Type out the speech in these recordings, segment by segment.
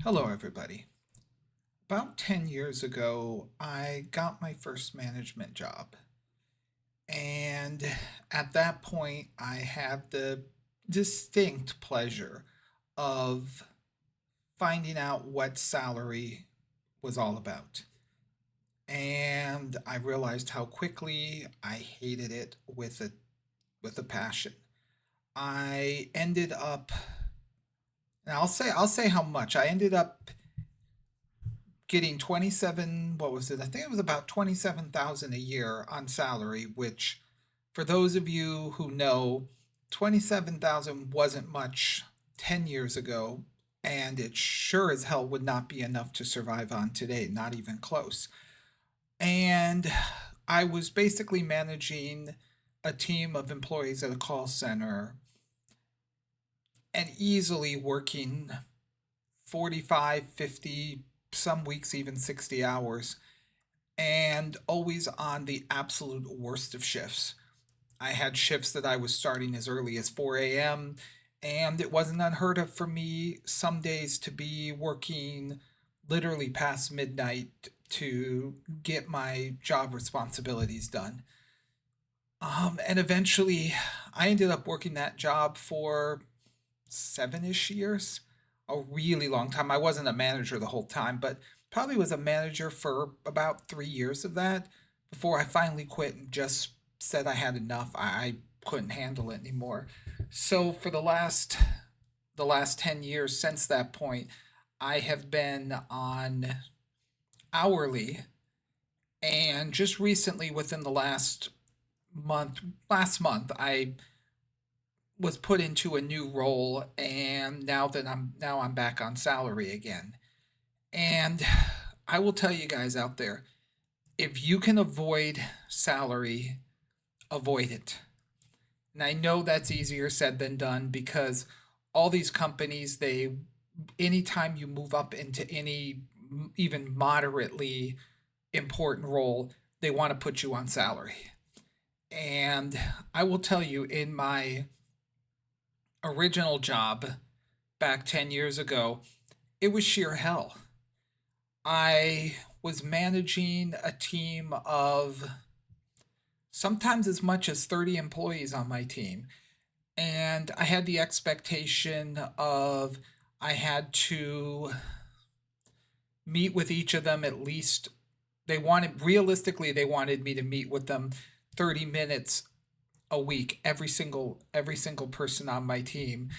Hello, everybody. About 10 years ago, I got my first management job. And at that point, I had the distinct pleasure of finding out what salary was all about. And I realized how quickly I hated it with a passion. I ended up, and I'll say how much. I ended up getting 27, what was it? I think it was about 27,000 a year on salary, which for those of you who know, 27,000 wasn't much 10 years ago, and it sure as hell would not be enough to survive on today, not even close. And I was basically managing a team of employees at a call center and easily working 45, 50, some weeks even 60 hours, and always on the absolute worst of shifts. I had shifts that I was starting as early as 4 a.m., and it wasn't unheard of for me some days to be working literally past midnight to get my job responsibilities done. And eventually, I ended up working that job for 7-ish years, a really long time. I wasn't a manager the whole time, but probably was a manager for about 3 years of that before I finally quit and just said I had enough. I couldn't handle it anymore. So for the last 10 years since that point, I have been on hourly, and just recently within the last month I was put into a new role, and now I'm back on salary again. And I will tell you guys out there, if you can avoid salary, avoid it. And I know that's easier said than done because all these companies, they anytime you move up into any even moderately important role, they want to put you on salary. And I will tell you, in my original job back 10 years ago, it was sheer hell. I was managing a team of sometimes as much as 30 employees on my team. And I had the expectation of I had to meet with each of them at least. They wanted me to meet with them 30 minutes a week, every single person on my team.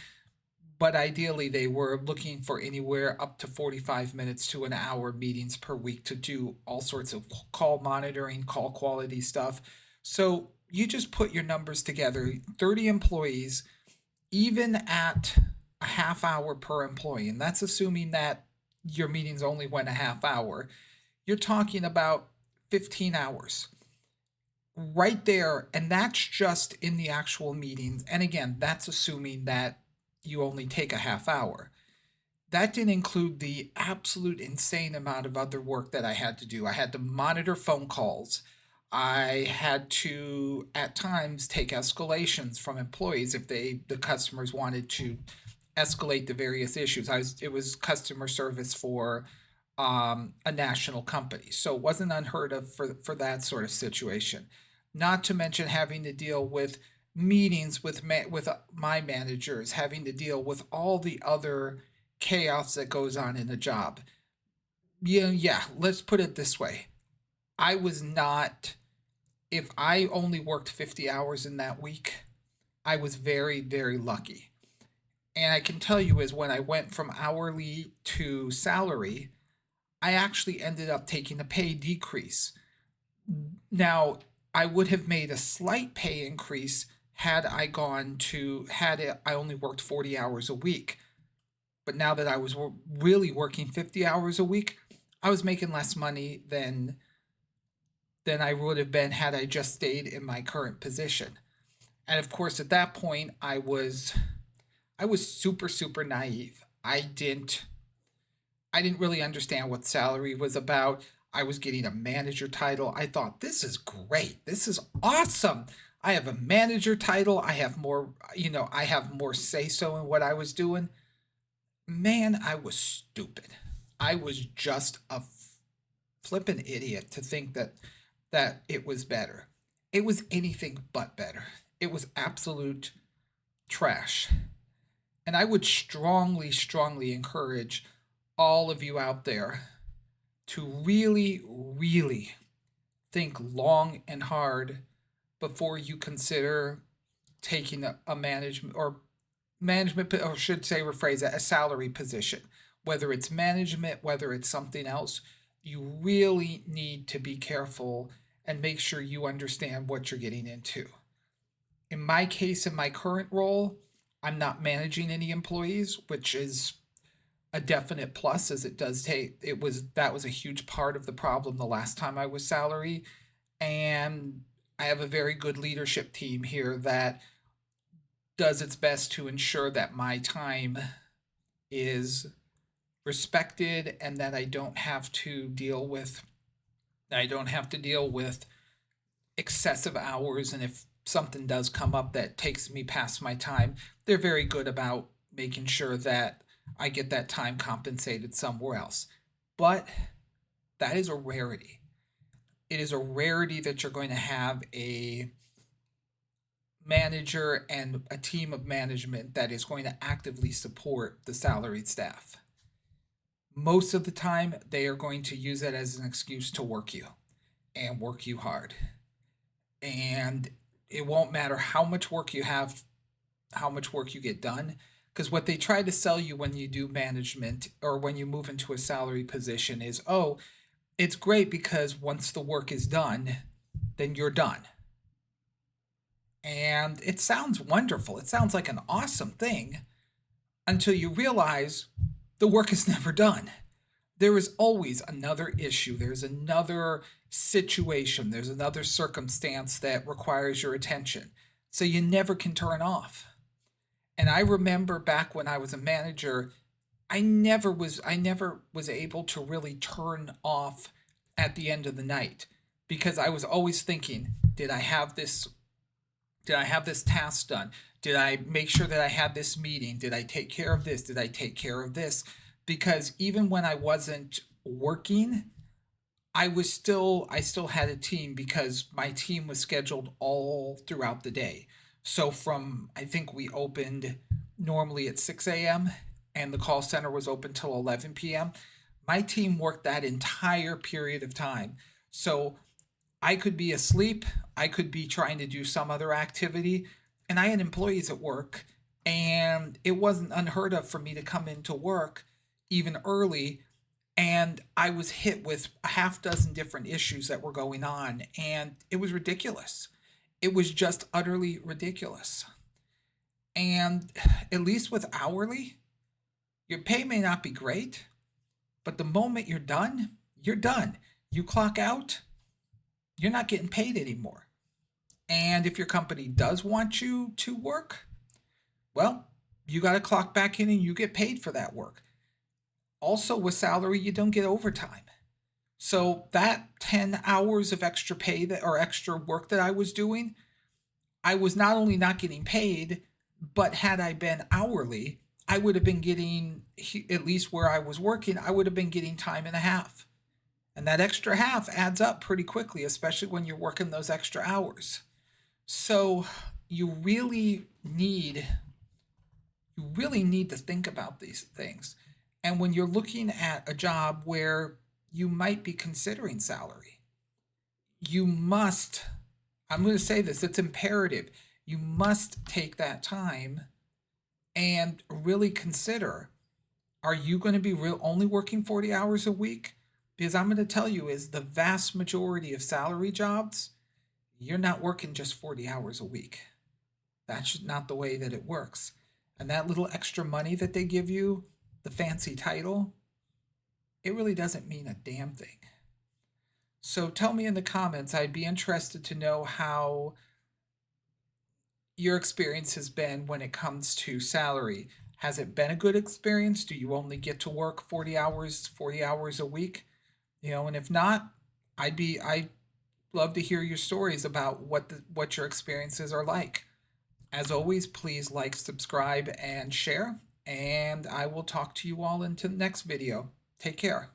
But ideally, they were looking for anywhere up to 45 minutes to an hour meetings per week to do all sorts of call monitoring, call quality stuff. So you just put your numbers together, 30 employees, even at a half hour per employee, and that's assuming that your meetings only went a half hour, you're talking about 15 hours right there. And that's just in the actual meetings. And again, that's assuming that you only take a half hour. That didn't include the absolute insane amount of other work that I had to do. I had to monitor phone calls. I had to at times take escalations from employees if the customers wanted to escalate the various issues. It was customer service for a national company, so it wasn't unheard of for that sort of situation. Not to mention having to deal with meetings with my managers, having to deal with all the other chaos that goes on in the job. Yeah. Let's put it this way: I was not. If I only worked 50 hours in that week, I was very, very lucky. And I can tell you is when I went from hourly to salary, I actually ended up taking a pay decrease. Now, I would have made a slight pay increase had I only worked 40 hours a week. But now that I was really working 50 hours a week, I was making less money than I would have been had I just stayed in my current position. And of course, at that point, I was super super naive. I didn't really understand what salary was about. I was getting a manager title. I thought, this is great. This is awesome. I have a manager title. I have more say so in what I was doing. Man, I was stupid. I was just a flippin' idiot to think that it was better. It was anything but better. It was absolute trash. And I would strongly, strongly encourage all of you out there to really, really think long and hard before you consider taking a management, or should say, rephrase it, a salary position. Whether it's management, whether it's something else, you really need to be careful and make sure you understand what you're getting into. In my case, in my current role, I'm not managing any employees, which is a definite plus, as it does take it was that was a huge part of the problem the last time I was salary. And I have a very good leadership team here that does its best to ensure that my time is respected and that I don't have to deal with excessive hours. And if something does come up that takes me past my time, they're very good about making sure that I get that time compensated somewhere else. But that is a rarity. It is a rarity that you're going to have a manager and a team of management that is going to actively support the salaried staff. Most of the time, they are going to use it as an excuse to work you and work you hard. And it won't matter how much work you have, how much work you get done, because what they try to sell you when you do management or when you move into a salary position is, oh, it's great because once the work is done, then you're done. And it sounds wonderful. It sounds like an awesome thing until you realize the work is never done. There is always another issue, there's another situation, there's another circumstance that requires your attention. So you never can turn off. And I remember back when I was a manager, I never was able to really turn off at the end of the night because I was always thinking, did I have this task done? Did I make sure that I had this meeting? Did I take care of this? Did I take care of this? Because even when I wasn't working, I still had a team because my team was scheduled all throughout the day. So from I think we opened normally at 6 a.m. and the call center was open till 11 p.m. My team worked that entire period of time. So I could be asleep, I could be trying to do some other activity, and I had employees at work, and it wasn't unheard of for me to come into work even early, and I was hit with a half dozen different issues that were going on, and it was ridiculous. It was just utterly ridiculous. And at least with hourly, your pay may not be great, but the moment you're done, you're done. You clock out, you're not getting paid anymore. And if your company does want you to work, well, you got to clock back in and you get paid for that work. Also, with salary, you don't get overtime. So that 10 hours of extra pay that or extra work that I was doing, I was not only not getting paid, but had I been hourly, I would have been getting, at least where I was working, I would have been getting time and a half. And that extra half adds up pretty quickly, especially when you're working those extra hours. So you really need you really need to think about these things. And when you're looking at a job where you might be considering salary, you must, I'm going to say this, it's imperative. You must take that time and really consider, are you going to be only working 40 hours a week? Because I'm going to tell you is the vast majority of salary jobs, you're not working just 40 hours a week. That's not the way that it works. And that little extra money that they give you, the fancy title, it really doesn't mean a damn thing. So tell me in the comments, I'd be interested to know how your experience has been when it comes to salary. Has it been a good experience? Do you only get to work 40 hours a week? And if not, I'd love to hear your stories about what your experiences are like. As always, please like, subscribe, and share. and I will talk to you all into the next video. Take care.